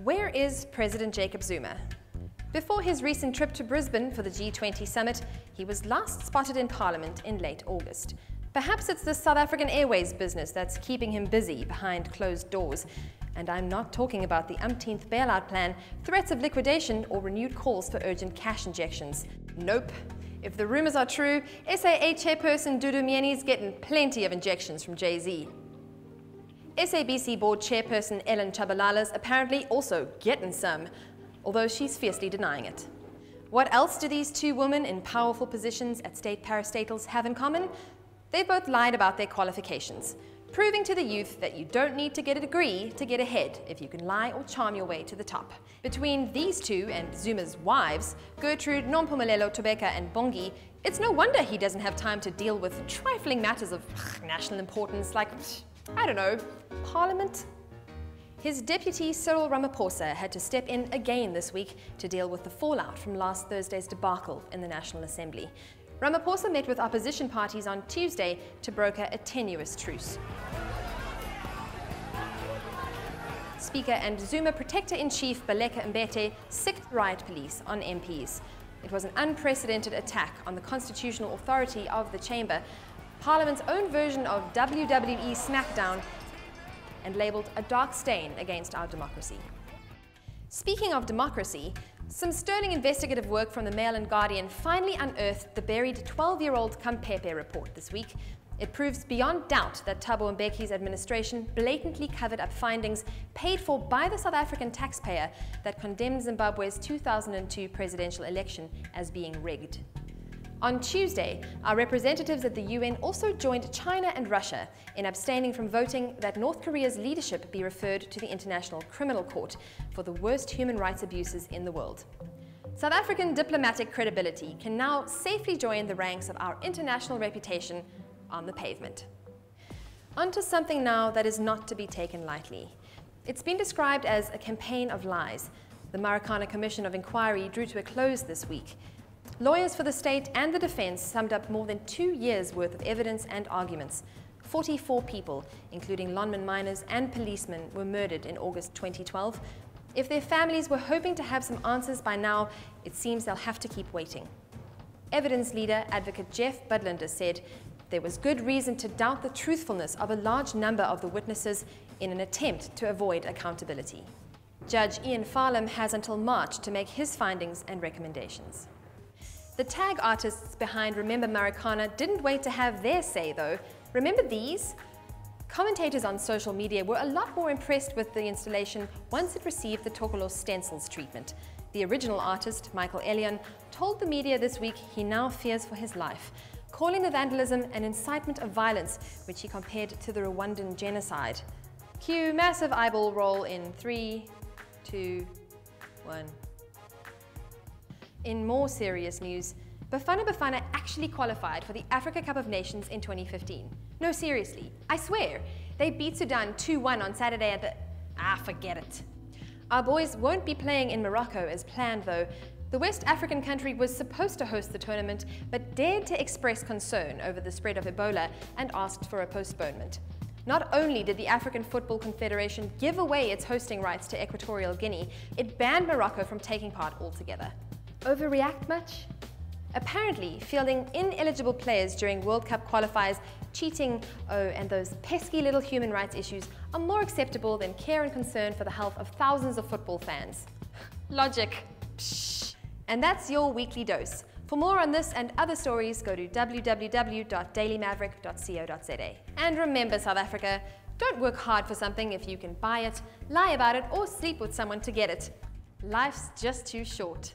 Where is President Jacob Zuma? Before his recent trip to Brisbane for the G20 summit, he was last spotted in Parliament in late August. Perhaps it's the South African Airways business that's keeping him busy behind closed doors. And I'm not talking about the umpteenth bailout plan, threats of liquidation, or renewed calls for urgent cash injections. Nope. If the rumours are true, SAA chairperson Dudu Myeni's getting plenty of injections from Jay-Z. SABC board chairperson Ellen Chabalala's apparently also getting some, although she's fiercely denying it. What else do these two women in powerful positions at state parastatals have in common? They've both lied about their qualifications, proving to the youth that you don't need to get a degree to get ahead if you can lie or charm your way to the top. Between these two and Zuma's wives, Gertrude, Nompumelelo Tobeka and Bongi, it's no wonder he doesn't have time to deal with trifling matters of national importance like, I don't know, Parliament? His deputy Cyril Ramaphosa had to step in again this week to deal with the fallout from last Thursday's debacle in the National Assembly. Ramaphosa met with opposition parties on Tuesday to broker a tenuous truce. Speaker and Zuma Protector-in-Chief Baleka Mbete sicked riot police on MPs. It was an unprecedented attack on the constitutional authority of the chamber, Parliament's own version of WWE SmackDown, and labelled a dark stain against our democracy. Speaking of democracy, some sterling investigative work from the Mail and Guardian finally unearthed the buried 12-year-old Kampepe report this week. It proves beyond doubt that Thabo Mbeki's administration blatantly covered up findings paid for by the South African taxpayer that condemned Zimbabwe's 2002 presidential election as being rigged. On Tuesday, our representatives at the UN also joined China and Russia in abstaining from voting that North Korea's leadership be referred to the International Criminal Court for the worst human rights abuses in the world. South African diplomatic credibility can now safely join the ranks of our international reputation on the pavement. Onto something now that is not to be taken lightly. It's been described as a campaign of lies. The Marikana Commission of Inquiry drew to a close this week. Lawyers for the state and the defense summed up more than 2 years' worth of evidence and arguments. 44 people, including Lonmin miners and policemen, were murdered in August 2012. If their families were hoping to have some answers by now, it seems they'll have to keep waiting. Evidence leader, Advocate Jeff Budlinder, said there was good reason to doubt the truthfulness of a large number of the witnesses in an attempt to avoid accountability. Judge Ian Farlam has until March to make his findings and recommendations. The tag artists behind Remember Marikana didn't wait to have their say though. Remember these? Commentators on social media were a lot more impressed with the installation once it received the Tokolo stencils treatment. The original artist, Michael Elion, told the media this week he now fears for his life, calling the vandalism an incitement of violence, which he compared to the Rwandan genocide. Cue massive eyeball roll in 3, 2, 1. In more serious news, Bafana Bafana actually qualified for the Africa Cup of Nations in 2015. No, seriously, I swear. They beat Sudan 2-1 on Saturday at the... forget it. Our boys won't be playing in Morocco as planned though. The West African country was supposed to host the tournament, but dared to express concern over the spread of Ebola and asked for a postponement. Not only did the African Football Confederation give away its hosting rights to Equatorial Guinea, it banned Morocco from taking part altogether. Overreact much? Apparently, fielding ineligible players during World Cup qualifiers, cheating, and those pesky little human rights issues are more acceptable than care and concern for the health of thousands of football fans. Logic. Psh. And that's your weekly dose. For more on this and other stories, go to www.dailymaverick.co.za. And remember, South Africa, don't work hard for something if you can buy it, lie about it, or sleep with someone to get it. Life's just too short.